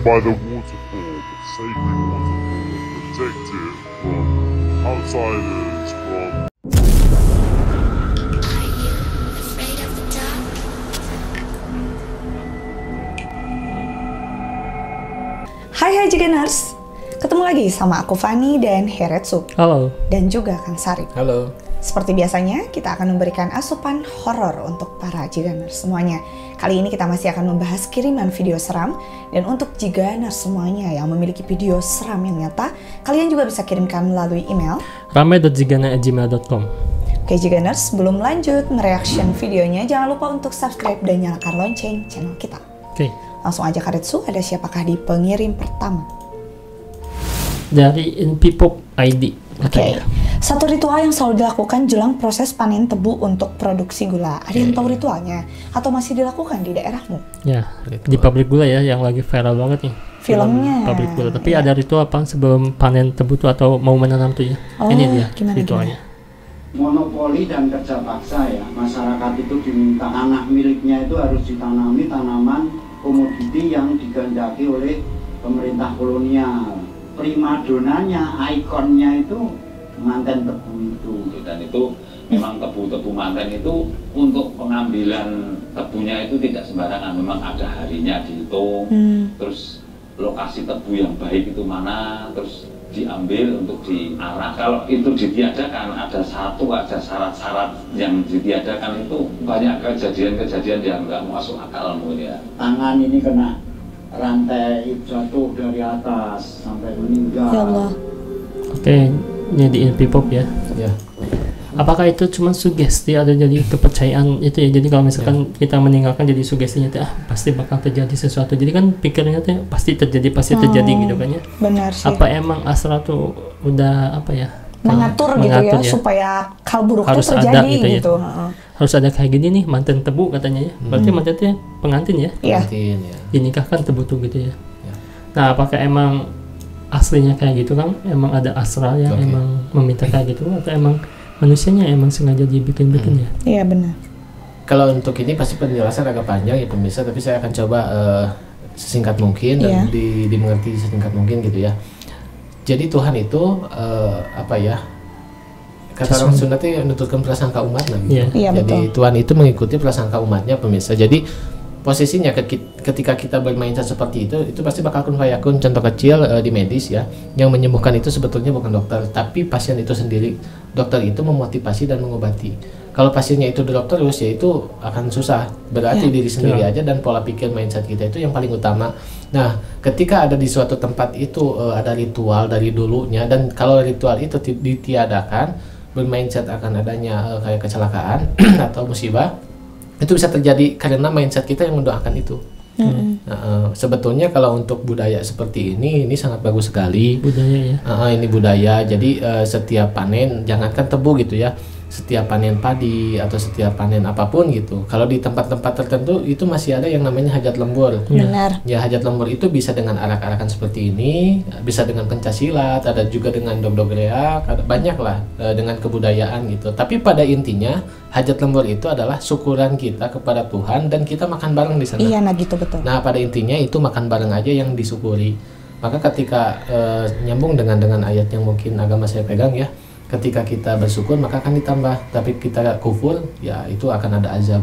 by the waterfall, the sacred waterfall, protected from outsiders, from Hai Jigeners, ketemu lagi sama aku Fani dan Heretsu. Halo. Dan juga Kang Sari. Halo. Seperti biasanya, kita akan memberikan asupan horor untuk para Jigeners semuanya. Kali ini kita masih akan membahas kiriman video seram. Dan untuk Jigeners semuanya yang memiliki video seram yang nyata, kalian juga bisa kirimkan melalui email rame.jigana@gmail.com. Oke Jigeners, sebelum lanjut mereaction videonya, jangan lupa untuk subscribe dan nyalakan lonceng channel kita. Oke. Langsung aja Karetsu, ada siapakah di pengirim pertama? Dari Inpipop ID. Oke. Satu ritual yang selalu dilakukan jelang proses panen tebu untuk produksi gula. Ada yang tahu ritualnya? Atau masih dilakukan di daerahmu? Ya, di pabrik gula ya, yang lagi viral banget nih. Filmnya. Pabrik gula. Tapi ada ritual apa sebelum panen tebu tuh atau mau menanam tuh ya? Oh, ini dia gimana, ritualnya. Monopoli dan kerja paksa ya, masyarakat itu diminta anak miliknya itu harus ditanami tanaman komoditi yang digandaki oleh pemerintah kolonial. Primadonanya, ikonnya itu manten tebu itu. Dan itu memang tebu-tebu manten itu untuk pengambilan tebunya itu tidak sembarangan, memang ada harinya dihitung, terus lokasi tebu yang baik itu mana, terus diambil untuk diarah. Kalau itu ditiadakan, ada syarat-syarat yang ditiadakan, itu banyak kejadian-kejadian yang nggak masuk akal mungkin ya. Tangan ini kena rantai jatuh dari atas sampai meninggal. Ya Allah. Oke, ini di Inpipop ya. Ya. Apakah itu cuma sugesti atau jadi kepercayaan itu ya? Jadi kalau misalkan kita meninggalkan jadi sugestinya tuh, pasti bakal terjadi sesuatu. Jadi kan pikirnya tuh pasti terjadi gitu kan ya. Benar sih. Apa emang astral tuh udah apa ya? Mengatur gitu ya, supaya hal buruk itu harus terjadi ada gitu. gitu. Ya. Harus ada kayak gini nih, manten tebu katanya ya. Berarti mantennya pengantin ya? Iya. Pengantin, ya. Dinikahkan tebu tuh gitu ya. Ya. Nah, apakah emang aslinya kayak gitu kan? Emang ada astral yang emang meminta kayak gitu atau emang manusianya emang sengaja dibikin-bikin ya? Iya benar. Kalau untuk ini pasti penjelasan agak panjang ya pemirsa, tapi saya akan coba sesingkat mungkin dan dimengerti sesingkat mungkin gitu ya. Jadi Tuhan itu apa ya? Kata orang Sunda itu menuturkan prasangka umat gitu. Iya, Jadi betul. Tuhan itu mengikuti prasangka umatnya pemirsa. Jadi posisinya ketika kita bermindset seperti itu pasti bakal kun fayakun. Contoh kecil di medis ya, yang menyembuhkan itu sebetulnya bukan dokter, tapi pasien itu sendiri. Dokter itu memotivasi dan mengobati. Kalau pasiennya itu drop terus, ya itu akan susah. Berarti diri sendiri aja dan pola pikir mindset kita itu yang paling utama. Nah, ketika ada di suatu tempat itu ada ritual dari dulunya, dan kalau ritual itu ditiadakan, bermindset akan adanya kayak kecelakaan atau musibah, itu bisa terjadi karena mindset kita yang mendoakan itu. Sebetulnya kalau untuk budaya seperti ini sangat bagus sekali. Budaya ya. Ini budaya. Jadi setiap panen, jangankan tebu gitu ya, setiap panen padi atau setiap panen apapun gitu, kalau di tempat-tempat tertentu itu masih ada yang namanya hajat lembur. Benar. Ya, hajat lembur itu bisa dengan arak-arakan seperti ini, bisa dengan pencaksilat, ada juga dengan dog-dog reak, ada banyak lah dengan kebudayaan gitu. Tapi pada intinya hajat lembur itu adalah syukuran kita kepada Tuhan dan kita makan bareng di sana. Iya, nah gitu betul. Nah, pada intinya itu makan bareng aja yang disyukuri. Maka ketika nyambung dengan ayat yang mungkin agama saya pegang ya, ketika kita bersyukur maka akan ditambah, tapi kita kufur ya itu akan ada azab.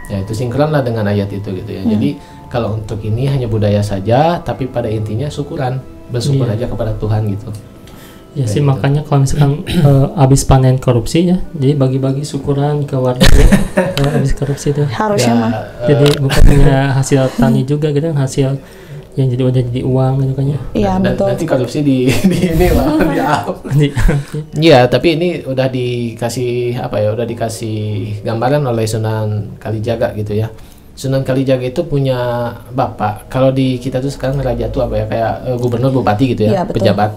Ya itu sinkron lah dengan ayat itu gitu ya. Jadi kalau untuk ini hanya budaya saja, tapi pada intinya syukuran, bersyukur aja kepada Tuhan gitu. Ya sih gitu. makanya kalau misalkan habis panen korupsi ya, jadi bagi-bagi syukuran ke warga ya, habis korupsi itu. Harusnya mah. Jadi bukan punya hasil tani juga gitu, hasil yang jadi udah jadi uang gitu kan ya. Iya betul. Nanti korupsi di ini lah Iya, tapi ini udah dikasih apa ya? Udah dikasih gambaran oleh Sunan Kalijaga gitu ya. Sunan Kalijaga itu punya bapak. Kalau di kita tuh sekarang raja tuh apa ya? Kayak gubernur, bupati gitu ya, pejabat.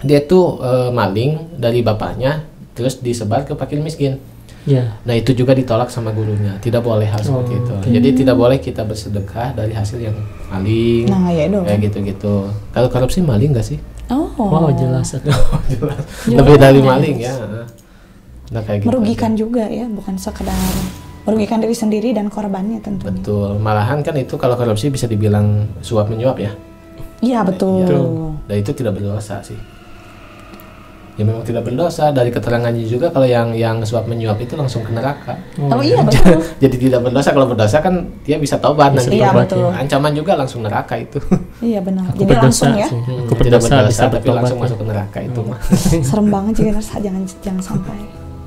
Dia tuh maling dari bapaknya, terus disebar ke fakir miskin. Ya. Nah itu juga ditolak sama gurunya, tidak boleh hal seperti itu. Jadi tidak boleh kita bersedekah dari hasil yang maling, kayak gitu-gitu. Kalau korupsi maling nggak sih? Wow jelas. Jelas. Lebih dari maling ya. Nah, kayak gitu merugikan aja. juga ya, bukan sekedar merugikan diri sendiri dan korbannya tentunya. Betul. Malahan kan itu kalau korupsi bisa dibilang suap menyuap ya. Iya betul. Ya, dan itu tidak berdosa sih. Ya memang tidak berdosa, dari keterangannya juga kalau yang suap menyuap itu langsung ke neraka. Oh iya betul. Jadi tidak berdosa, kalau berdosa kan dia bisa taubat nanti. Iya betul. Ancaman juga langsung neraka itu. Iya benar. Aku Jadi berdosa langsung ya. sih. Aku Tidak berdosa berdosa bisa tapi bertobat langsung ya. masuk ke neraka itu mah. Serem banget juga jangan sampai.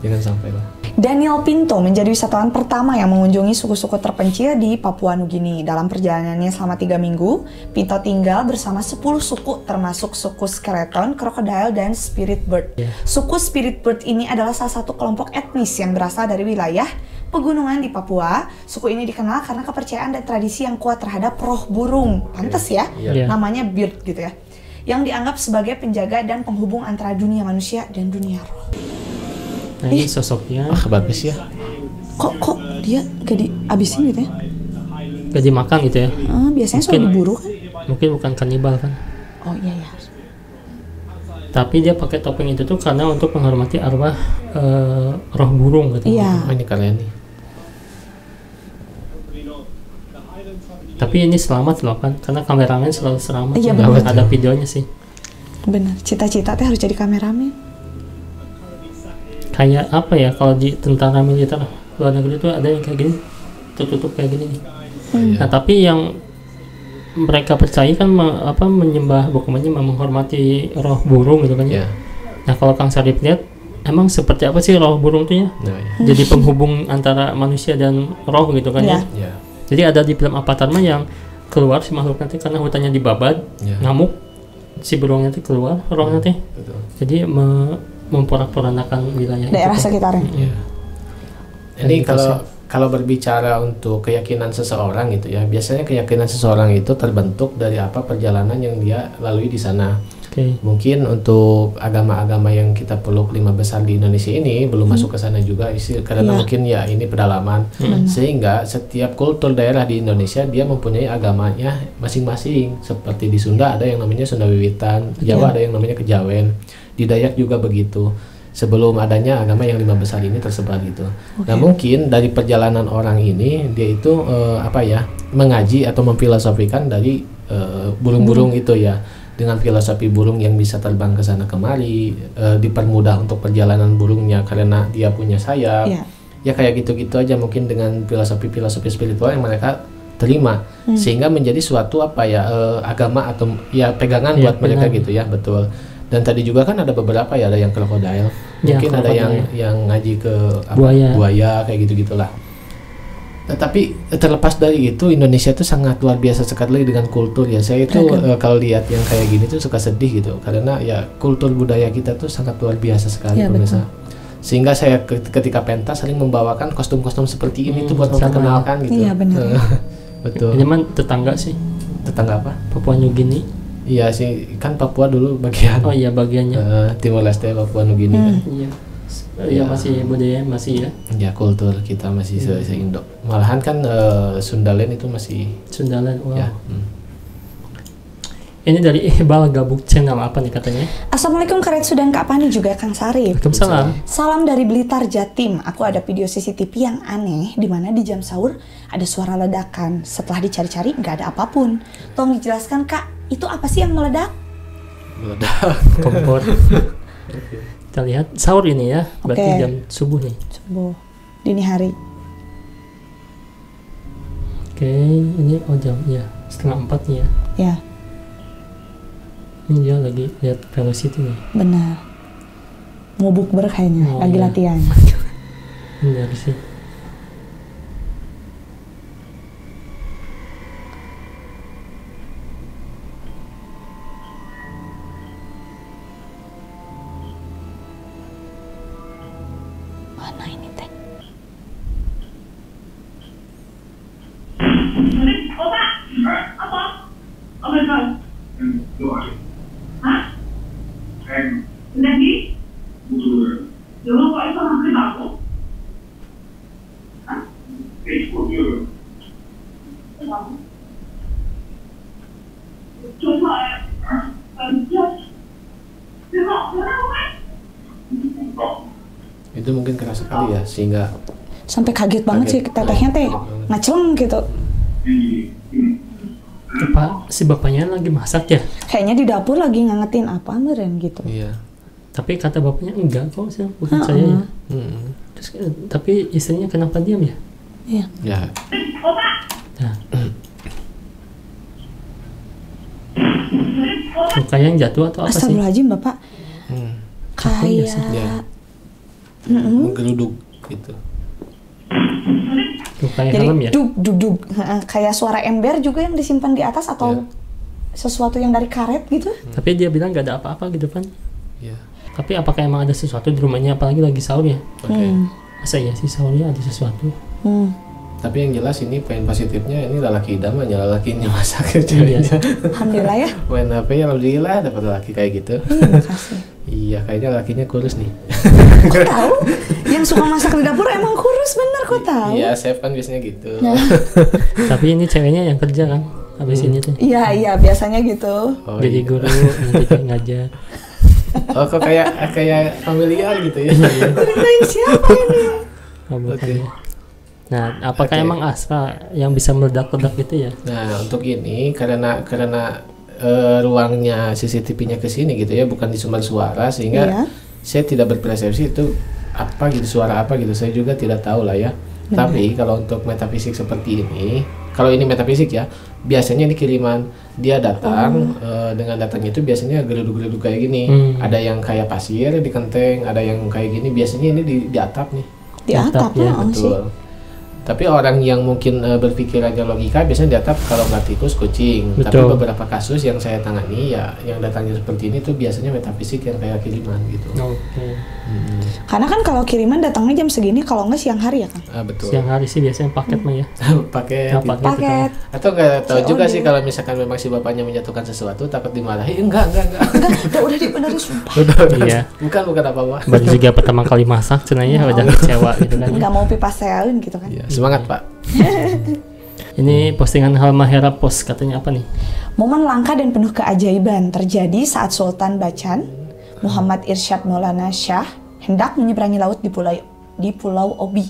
Jangan sampai lah. Daniel Pinto menjadi wisatawan pertama yang mengunjungi suku-suku terpencil di Papua Nugini. Dalam perjalanannya selama 3 minggu, Pinto tinggal bersama 10 suku termasuk suku skeleton, crocodile, dan spirit bird. Suku spirit bird ini adalah salah satu kelompok etnis yang berasal dari wilayah pegunungan di Papua. Suku ini dikenal karena kepercayaan dan tradisi yang kuat terhadap roh burung. Pantes ya, Iya. namanya bird gitu ya. Yang dianggap sebagai penjaga dan penghubung antara dunia manusia dan dunia roh. Nah ini sosoknya Bagus ya. Kok dia gak dihabisin gitu ya? gak dimakan gitu ya. Biasanya suka diburu kan? Mungkin bukan kanibal kan. Oh iya ya. Tapi dia pakai topeng itu tuh karena untuk menghormati arwah roh burung gitu. Iya. Oh, ini kalian nih. Tapi ini selamat loh kan, karena kameramen selalu selamat. Iya, Nggak benar. ada videonya sih. Bener. Cita-cita teh harus jadi kameramen. Kayak apa ya, kalau di tentara militer luar negeri itu ada yang kayak gini, tertutup kayak gini nih. Nah tapi yang mereka percaya kan menyembah, bukan menyembah, menghormati roh burung gitu kan ya. Nah kalau Kang Sarip lihat, emang seperti apa sih roh burung itu ya? Jadi penghubung antara manusia dan roh gitu kan ya. Jadi ada di film Avatar mah yang keluar si makhluk nanti karena hutannya dibabat, ngamuk, si burungnya nanti keluar, roh nanti. Jadi memporak-porandakan wilayah Daerah itu. sekitarnya. Ini kalau berbicara untuk keyakinan seseorang gitu ya, biasanya keyakinan seseorang itu terbentuk dari apa perjalanan yang dia lalui di sana. Mungkin untuk agama-agama yang kita peluk 5 besar di Indonesia ini belum masuk ke sana juga karena mungkin ya ini pedalaman. Sehingga setiap kultur daerah di Indonesia dia mempunyai agamanya masing-masing. Seperti di Sunda ada yang namanya Sunda Wiwitan, Jawa ada yang namanya Kejawen, di Dayak juga begitu. Sebelum adanya agama yang 5 besar ini tersebar gitu. Nah mungkin dari perjalanan orang ini dia itu mengaji atau memfilosofikan dari burung-burung itu ya, dengan filosofi burung yang bisa terbang ke sana kemari, dipermudah untuk perjalanan burungnya karena dia punya sayap. Ya kayak gitu-gitu aja mungkin dengan filosofi spiritual yang mereka terima sehingga menjadi suatu agama atau ya pegangan buat mereka gitu ya, betul. Dan tadi juga kan ada beberapa ya, ada yang crocodile, mungkin ada yang ngaji ke buaya kayak gitu-gitulah. Tapi terlepas dari itu Indonesia itu sangat luar biasa sekali dengan kultur ya. Saya itu kalau lihat yang kayak gini tuh suka sedih gitu karena ya kultur budaya kita tuh sangat luar biasa sekali pemirsa. Sehingga saya ketika pentas sering membawakan kostum-kostum seperti ini tuh buat memperkenalkan gitu. Iya benar. Ini Betul. memang tetangga sih. Tetangga apa? Papua Nugini. Iya sih, kan Papua dulu bagian. Oh iya bagiannya. Timor Leste, Papua Nugini kan. Iya. Ya masih budaya masih ya. Ya kultur kita masih se-Indo. Malahan kan Sundaland itu masih Sundaland. Wow. Ya. Ini dari Iqbal Gabuk channel apa nih katanya? Assalamualaikum Karet Sudan Kak Pani juga Kang Sarip. Waalaikumsalam. Salam dari Blitar Jatim. Aku ada video CCTV yang aneh di mana di jam sahur ada suara ledakan. Setelah dicari-cari nggak ada apapun. Tolong dijelaskan Kak, itu apa sih yang meledak? Meledak. Kompor. Kita lihat sahur ini ya, berarti jam subuh nih. Subuh, dini hari. Oke, ini jam ya 3:30 nih ya. Ya. Ini dia lagi lihat velocity nih. Benar. Mau bukber kayaknya, lagi latihan. Benar sih. Mana ini teh? Itu mungkin keras sekali ya sehingga Sampai kaget banget sih tetehnya teh. Ngaceleng gitu. Apa si bapaknya lagi masak ya? Kayaknya di dapur lagi ngangetin apa meren gitu. Iya. Tapi kata bapaknya enggak kok, bukan saya ya. Terus, tapi istrinya kenapa diam ya? Iya. Ya. Nah. Kayak yang jatuh atau apa sih? Astagfirullahaladzim Bapak. Iya sih. Kayak Menggeruduk gitu. Kayak jadi helm ya? dug dug dug. Kayak suara ember juga yang disimpan di atas atau sesuatu yang dari karet gitu. Tapi dia bilang gak ada apa-apa gitu kan. Iya. Tapi apakah emang ada sesuatu di rumahnya, apalagi lagi sahur ya? Oke. Masa ya sih sahurnya ada sesuatu? Tapi yang jelas ini poin positifnya ini lelaki idaman ya, lelakinya masak Iya. Alhamdulillah ya. Main HP ya alhamdulillah dapat lelaki kayak gitu. Makasih. Iya, kayaknya lelakinya kurus nih. Kok tahu? Yang suka masak di dapur emang kurus bener, kok tahu? Iya, chef kan biasanya gitu. Tapi ini ceweknya yang kerja kan? Habis ini tuh. Iya, biasanya gitu. Oh, Jadi iya. guru, nanti kayak ngajar. Oh, kok kayak familiar gitu ya. Lain siapa ini? Oh, bukan Oke. ya. Nah, apakah Oke. emang asra yang bisa meledak-ledak gitu ya? Nah, untuk ini karena ruangnya CCTV-nya ke sini gitu ya, bukan di sumber suara sehingga Iya. saya tidak berpersepsi itu apa gitu, suara apa gitu. Saya juga tidak tahu lah ya. Tapi kalau untuk metafisik seperti ini, kalau ini metafisik ya, biasanya ini kiriman dia datang dengan datangnya itu biasanya geruduk-geruduk kayak gini. Ada yang kayak pasir di kenteng, ada yang kayak gini. Biasanya ini di atap nih. Di atap ya, ya, sih. Betul. Tapi orang yang mungkin berpikirannya logika biasanya di atap kalau nggak tikus kucing. Betul. Tapi beberapa kasus yang saya tangani ya yang datangnya seperti ini tuh biasanya metafisik yang kayak kiriman gitu. Oke. Karena kan kalau kiriman datangnya jam segini, kalau nggak siang hari ya kan? Betul. Siang hari sih biasanya paket mah ya. Pakai Nah, paket. Paket. atau nggak tahu COD. juga sih kalau misalkan memang si bapaknya menjatuhkan sesuatu takut dimarahi. Enggak. Udah dibenerin sumpah. Iya. bukan apa-apa. Baru juga pertama kali masak cenanya udah kecewa gitu kan. Nggak mau pipa seun gitu kan? Iya, semangat Pak. Ini postingan Halmahera Post katanya apa nih? Momen langka dan penuh keajaiban terjadi saat Sultan Bacan Muhammad Irsyad Maulana Shah hendak menyeberangi laut di Pulau Obi.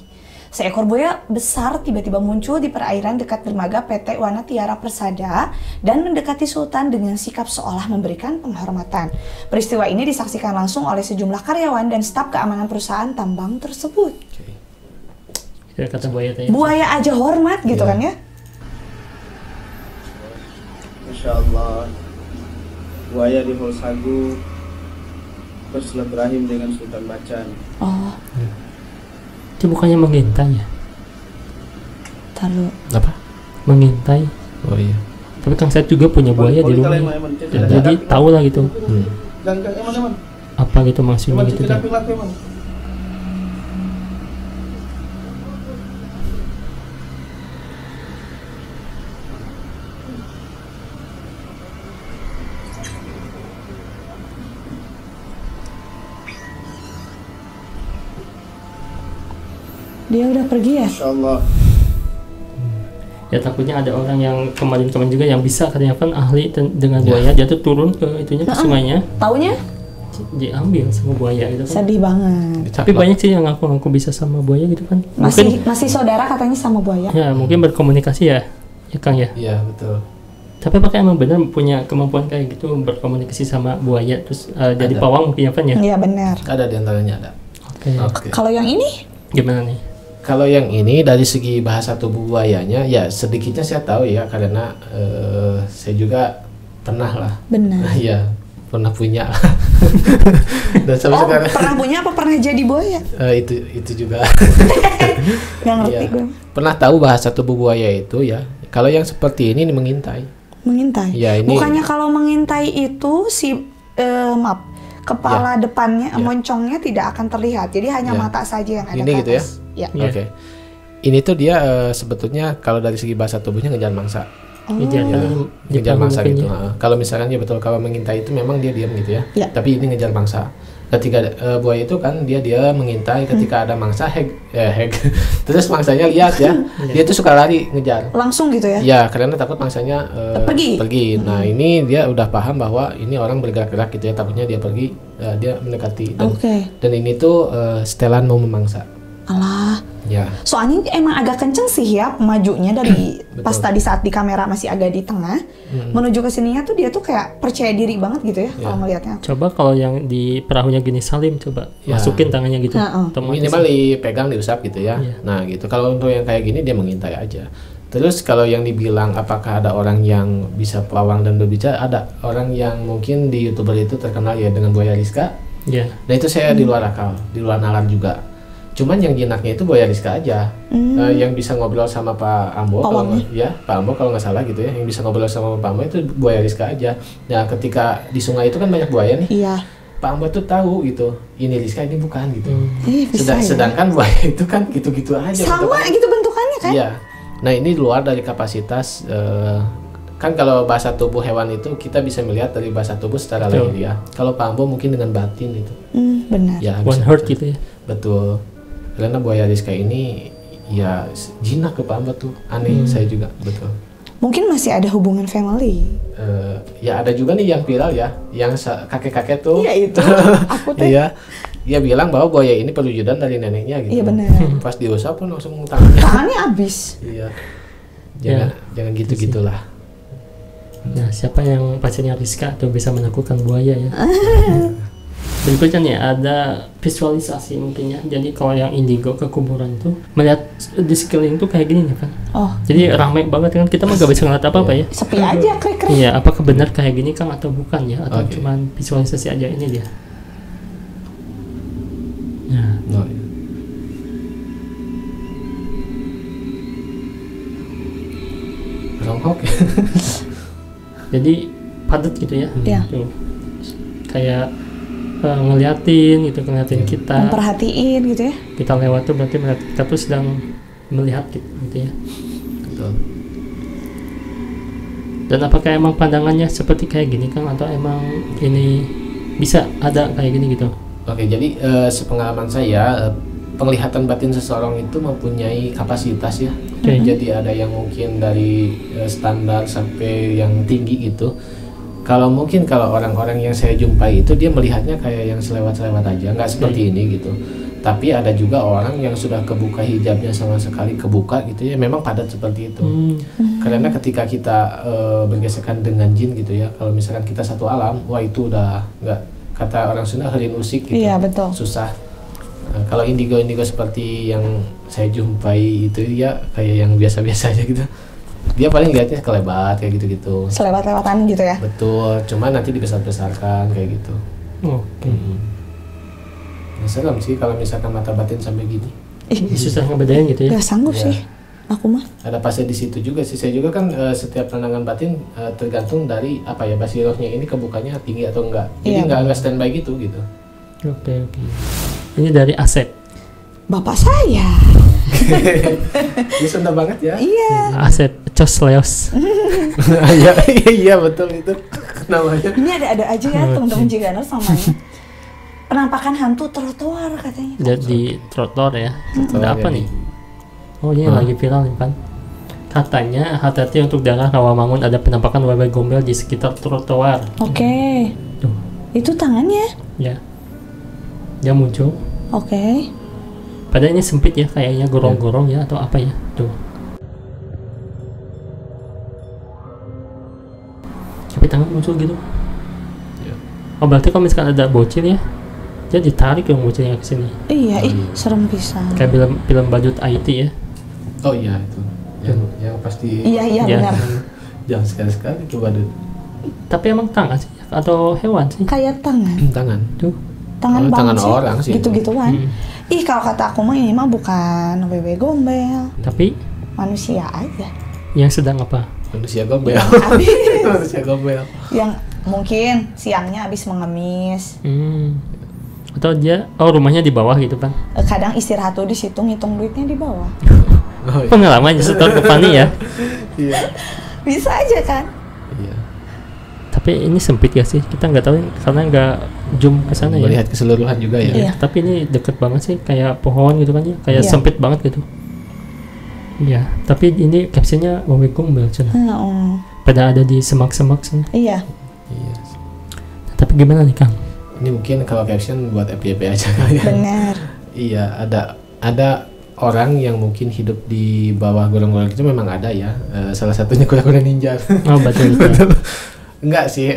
Seekor buaya besar tiba-tiba muncul di perairan dekat dermaga PT Wana Tiara Persada dan mendekati Sultan dengan sikap seolah memberikan penghormatan. Peristiwa ini disaksikan langsung oleh sejumlah karyawan dan staf keamanan perusahaan tambang tersebut. Kira kata buaya tanya. Buaya aja hormat gitu kan ya? Masya Allah, buaya di Hol Sagu bersilaturahim dengan Sultan Bacan. Oh, Itu bukannya mengintai ya? taruh. Apa? Mengintai. Oh iya. Tapi Kang Said juga punya buaya di rumah. Jadi tahu lah gitu. Dan eman. Apa gitu maksudnya gitu kan. Dia udah pergi ya? Masya Allah. Ya takutnya ada orang yang kemarin-kemarin juga yang bisa katanya kan ahli dengan buaya, dia tuh turun ke itunya ke sungainya, Taunya? diambil sama buaya gitu kan. Sedih banget. Tapi banyak sih yang ngaku-ngaku bisa sama buaya gitu kan. Masih saudara katanya sama buaya. Ya mungkin berkomunikasi ya Kang ya. Iya, betul. Tapi apakah emang benar punya kemampuan kayak gitu berkomunikasi sama buaya terus jadi pawang mungkin ya kan ya? Iya benar. Ada di antaranya ada. Oke. Oke. Kalau yang ini? Gimana nih? Kalau yang ini dari segi bahasa tubuh buayanya ya sedikitnya saya tahu ya karena saya juga pernah lah. Benar. Iya, pernah punya. Dan sampai Oh, sekarang pernah punya apa pernah jadi buaya? itu juga. Gak ngerti Iya. gue. Pernah tahu bahasa tubuh buaya itu ya. Kalau yang seperti ini mengintai. Mengintai. Ya, ini- Bukannya kalau mengintai itu si kepala depannya, moncongnya tidak akan terlihat. Jadi hanya Ya. mata saja yang ada Ini ke gitu ya? atas. Ya. Iya. Oke. Ini tuh dia sebetulnya kalau dari segi bahasa tubuhnya ngejar mangsa. Ngejar Ya, ngejar Jepang mangsa mungkin gitu. ya. Kalau misalkan dia betul kalau mengintai itu memang dia diam gitu ya. Ya. Tapi ini ngejar mangsa. Ketika buaya itu kan dia mengintai ketika ada mangsa heg. Terus mangsanya lihat ya. Dia tuh suka lari ngejar. Langsung gitu ya? Ya, karena takut mangsanya Pergi. Nah, ini dia udah paham bahwa ini orang bergerak-gerak gitu ya. Takutnya dia pergi, dia mendekati. Oke. Dan ini tuh setelan mau memangsa. Alah. Ya. Soalnya emang agak kenceng sih ya majunya dari pas tadi saat di kamera masih agak di tengah menuju ke sininya tuh dia tuh kayak percaya diri banget gitu ya kalau ngelihatnya. Coba kalau yang di perahunya gini Salim coba masukin tangannya gitu. Minimal dipegang, diusap gitu ya. Nah gitu. Kalau untuk yang kayak gini dia mengintai aja. Terus kalau yang dibilang apakah ada orang yang bisa pawang dan berbicara, ada orang yang mungkin di YouTuber itu terkenal ya dengan Buaya Rizka. Iya. Nah itu saya di luar akal, di luar nalar juga. Cuman yang jinaknya itu Buaya Rizka aja, yang bisa ngobrol sama Pak Ambo, Pak Ambo kalau nggak salah gitu ya, yang bisa ngobrol sama Pak Ambo itu Buaya Rizka aja. Nah ketika di sungai itu kan banyak buaya nih, Pak Ambo tuh tahu gitu, ini Rizka ini bukan gitu. Sedangkan buaya itu kan gitu-gitu aja. Sama gitu bentukannya kan? Iya. Nah ini luar dari kapasitas. Kan kalau bahasa tubuh hewan itu kita bisa melihat dari bahasa tubuh secara lahiriah. Kalau Pak Ambo mungkin dengan batin itu. Benar. Ya, One heart gitu ya. Betul. Karena Buaya Rizka ini ya jinak ke Pak Ambo tuh. Aneh saya juga, betul. Mungkin masih ada hubungan family. Ya ada juga nih yang viral ya, yang kakek-kakek tuh. Iya itu. Aku tuh. Iya. Dia bilang bahwa buaya ini perwujudan dari neneknya gitu. Iya benar. Pas diusap pun langsung tangannya habis. Iya. Jangan gitu-gitulah. Nah, siapa yang pacarnya Rizka tuh bisa menaklukkan buaya ya? Berikutnya nih ada visualisasi mungkin ya. Jadi kalau yang indigo ke kuburan tuh melihat di sekeliling tuh kayak gini nih kan. Jadi ramai banget kan, kita mah gak bisa ngeliat apa-apa ya. Sepi aja, krik-krik. Iya, apakah benar kayak gini Kang atau bukan ya? Atau cuman visualisasi aja ini dia. Nah. Ronghok. Jadi padat gitu ya. Iya. Tuh. Kayak ngeliatin kita, memperhatiin gitu ya. Kita lewat tuh berarti kita tuh sedang melihat gitu ya. Betul. Dan apakah emang pandangannya seperti kayak gini Kang, atau emang ini bisa ada kayak gini gitu? Oke, jadi sepengalaman saya penglihatan batin seseorang itu mempunyai kapasitas ya. Jadi ada yang mungkin dari standar sampai yang tinggi gitu. Kalau orang-orang yang saya jumpai itu dia melihatnya kayak yang selewat-selewat aja, nggak seperti ini gitu. Tapi ada juga orang yang sudah kebuka hijabnya sama sekali kebuka gitu ya, memang padat seperti itu. Karena ketika kita bergesekan dengan jin gitu ya, kalau misalkan kita satu alam, wah itu udah nggak, kata orang Sunda herin usik gitu. Iya betul. Susah. Kalau indigo seperti yang saya jumpai itu ya kayak yang biasa-biasa aja gitu. Dia paling lihatnya kelebat kayak gitu-gitu. Selewat-lewatan gitu ya. Betul, cuma nanti dibesar-besarkan kayak gitu. Ya, serem sih kalau misalkan mata batin sampai gini. Susah ngebedain gitu ya. Gak sanggup sih, aku mah. Ada pasnya di situ juga sih. Saya juga kan setiap pandangan batin tergantung dari apa ya, basirohnya ini kebukanya tinggi atau enggak. Jadi enggak standby gitu. Oke. Ini dari Asep. Bapak saya. Ini Sunda banget ya. Iya. Asep Cosleos. Iya betul itu namanya. Ini ada aja ya teman-teman Jiganer samanya. Penampakan hantu trotoar katanya. Jadi trotoar ya. Ada apa nih? Oh ini lagi viral nih kan. Katanya hati-hati untuk daerah Rawamangun ada penampakan wewe gombel di sekitar trotoar. Oke. Tuh. Itu tangannya? Ya. Dia muncul. Oke. Padahal ini sempit ya, kayaknya gorong-gorong ya atau apa ya. Tuh. Tapi tangan muncul gitu. Oh berarti kalau misalkan ada bocil ya, dia ditarik yang bocilnya ke sini. Iya, serem pisan. Kayak film Badut IT ya. Oh iya itu. Yang pasti. Iya benar. Jangan sekali-sekali ke badut. Tapi emang tangan sih atau hewan sih? Kayak tangan. Tangan. Tuh. Tangan sih. Orang sih. Gitu-gituan. Ih kalau kata aku mah ini mah bukan wewe gombel. Tapi manusia aja. Yang sedang apa? Manusia gombel. Manusia gombel. Yang mungkin siangnya habis mengemis. Atau dia rumahnya di bawah gitu kan? Kadang istirahat tuh di situ ngitung duitnya di bawah. Pengalaman setor ke Pani ya. Iya. Bisa aja kan? Iya. Tapi ini sempit ya sih, kita nggak tahu karena nggak zoom ke sana ya. Melihat keseluruhan juga ya. Iya. Tapi ini deket banget sih, kayak pohon gitu kan ya, kayak sempit banget gitu. Iya. Tapi ini captionnya wewe gombel cina. Pada ada di semak-semak sih. Iya. Tapi gimana nih Kang? Ini mungkin kalau caption buat FYP aja kali ya. Benar. Iya, ada orang yang mungkin hidup di bawah golong-golong itu memang ada ya. Salah satunya kuda-kuda ninja. Oh betul. Enggak sih,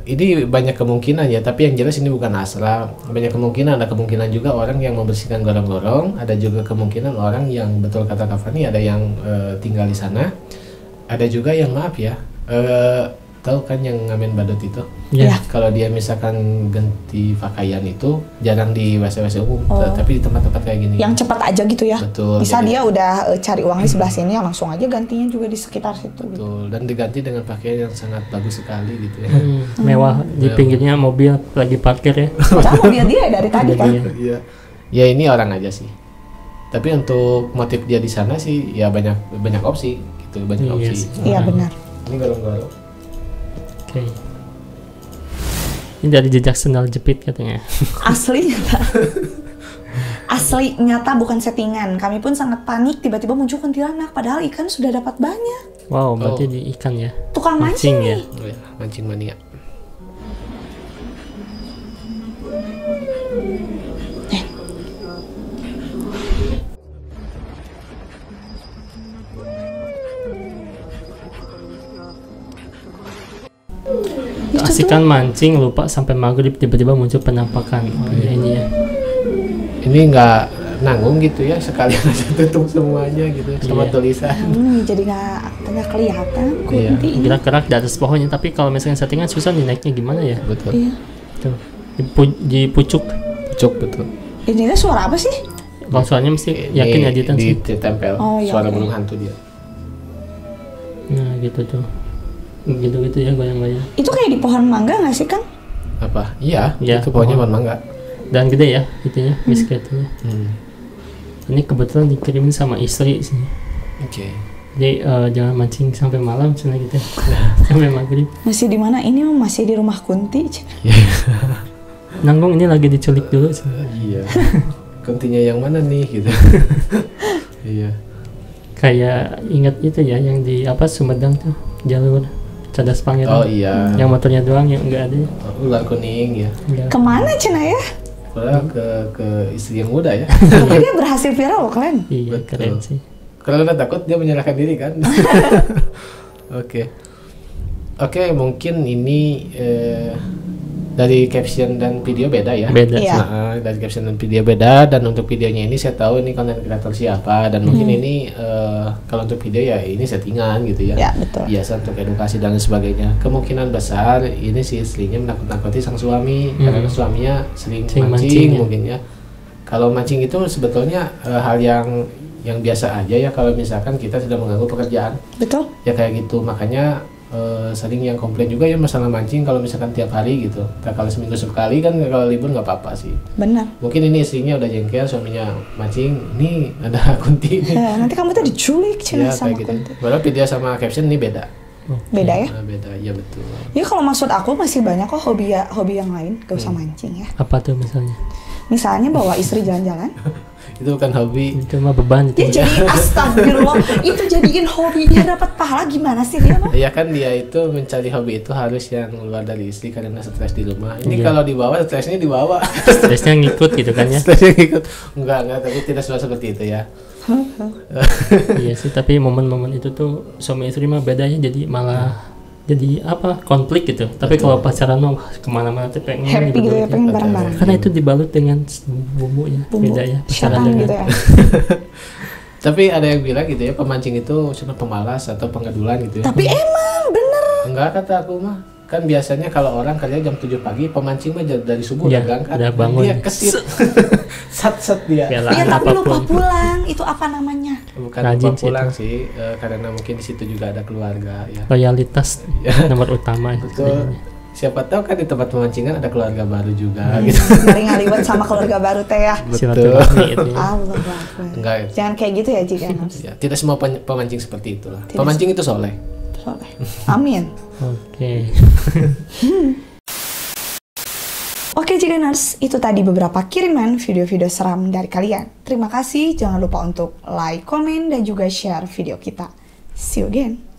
ini banyak kemungkinan ya, tapi yang jelas ini bukan asram. Banyak kemungkinan, ada kemungkinan juga orang yang membersihkan gorong-gorong, ada juga kemungkinan orang yang betul kata Kak Fani, ada yang tinggal di sana, ada juga yang maaf ya, tahu kan yang ngamen badut itu? Ya. Kalau dia misalkan ganti pakaian itu jarang di WC-WC umum, tapi di tempat-tempat kayak gini. Yang cepat aja gitu ya. Betul. Bisa jadi- dia udah cari uang di sebelah sini, langsung aja gantinya juga di sekitar situ. Gitu. Betul, dan diganti dengan pakaian yang sangat bagus sekali gitu ya. Mewah di pinggirnya mobil lagi parkir ya. Padahal mobil dia dari tadi kan. Iya. Ya ini orang aja sih. Tapi untuk motif dia di sana sih ya banyak opsi gitu, banyak Iya opsi. sih. Iya benar. Ini golong-golong. Oke. Ini dari jejak sendal jepit katanya. Asli nyata. Asli nyata bukan settingan. Kami pun sangat panik tiba-tiba muncul kuntilanak padahal ikan sudah dapat banyak. Wow, berarti di ikan ya. Tukang mancing ya. nih. Oh ya, mancing mania. Asik kan mancing lupa sampai maghrib tiba-tiba muncul penampakan. Ya, ini ya. Ini nggak nanggung gitu ya, sekalian aja tutup semuanya gitu sama Iya. tulisan. Jadi nggak kelihatan Iya. kunti ini. Gerak-gerak di atas pohonnya, tapi kalau misalnya settingan susah nih naiknya gimana ya? Betul. Iya. Tuh. Di pucuk. Pucuk betul. Ini suara apa sih? Kalau soalnya mesti yakin ya Jitan sih. ditempel. Oh, iya, Suara oke. burung hantu dia. Nah gitu tuh. Gitu-gitu ya goyang-goyang. Itu kayak di pohon mangga nggak sih Kang? Apa? Iya, Iya, itu pohonnya pohon. pohon mangga. Dan gede ya itunya, bisketnya. Ini kebetulan dikirimin sama istri sih. Oke. Jadi jangan mancing sampai malam cina gitu. Sampai maghrib. Masih di mana? Ini masih di rumah Kunti. Nanggung ini lagi diculik dulu cina. Iya. Kuntinya yang mana nih gitu. Iya. Kayak ingat itu ya yang di apa Sumedang tuh jalur Cadas Pangeran. Oh iya. Yang motornya doang yang enggak ada. Ular kuning ya. Enggak. Kemana Cina ya? Padahal ke istri yang muda ya. Tapi dia berhasil viral loh kalian. Iya Betul. keren sih. Kalau udah takut dia menyerahkan diri kan. Oke. Oke, mungkin ini dari caption dan video beda ya. Beda. Iya. Nah, dari caption dan video beda, dan untuk videonya ini saya tahu ini konten kreator siapa, dan mungkin ini kalau untuk video ya ini settingan gitu ya. Ya, betul. Biasa untuk edukasi dan sebagainya. Kemungkinan besar ini si istrinya menakut-nakuti sang suami karena suaminya sering Sering mancing mancing, ya. mungkin ya. Kalau mancing itu sebetulnya hal yang biasa aja ya kalau misalkan kita sudah mengganggu pekerjaan. Betul. Ya kayak gitu, makanya sering yang komplain juga ya masalah mancing kalau misalkan tiap hari gitu. Nah, kalau seminggu sekali kan kalau libur nggak apa-apa sih. Benar. Mungkin ini istrinya udah jengkel, suaminya mancing, nih ada kunti nih. Nanti kamu tuh diculik Cina Ya sama kayak gitu. Kunti. Padahal video sama caption ini beda. Beda ya? Nah, beda, ya betul. Ya kalau maksud aku masih banyak kok hobi yang lain, gak usah mancing ya. Apa tuh misalnya? Misalnya bawa istri jalan-jalan. Itu bukan hobi. Itu mah beban Ya itu. jadi astagfirullah, itu jadiin hobi dia dapat pahala gimana sih dia mah? Ya kan dia itu mencari hobi itu harus yang luar dari istri karena stres di rumah. Ini Iya. kalau dibawa stresnya dibawa. Stresnya ngikut gitu kan ya. Stresnya ikut. Enggak, tapi tidak selalu seperti itu ya. Iya sih, tapi momen-momen itu tuh suami istri mah bedanya jadi malah jadi apa konflik gitu. Tapi kalau pacaran mah wah, kemana-mana tuh pengen Happy gitu ya, pengen Betul. bareng-bareng. Karena itu dibalut dengan bumbu ya, Bumbu beda ya. syaitan dengan gitu ya. Tapi ada yang bilang gitu ya, pemancing itu cuma pemalas atau pengadulan gitu ya. Tapi emang bener. Enggak, kata aku mah. Kan biasanya kalau orang kerja jam 7 pagi, pemancing mah dari subuh Iya, udah berangkat. udah bangun. Dia kesit. Sat-sat dia. Ya, Iya tapi lupa apapun. pulang, itu apa namanya? Bukan Rajin lupa sih pulang sih, karena mungkin di situ juga ada keluarga ya. Loyalitas Ya. nomor utama. Betul. Siapa tahu kan di tempat pemancingan ada keluarga baru juga gitu. Mari ngaliwat sama keluarga baru teh ya. Silaturahmi itu ya. Allah Akbar. Enggak. Jangan kayak gitu ya jika Ya, tidak semua pemancing seperti itulah. Tidak Pemancing itu soleh. soleh. Amin. Oke. Oke Jiganers, itu tadi beberapa kiriman video-video seram dari kalian. Terima kasih, jangan lupa untuk like, komen, dan juga share video kita. See you again.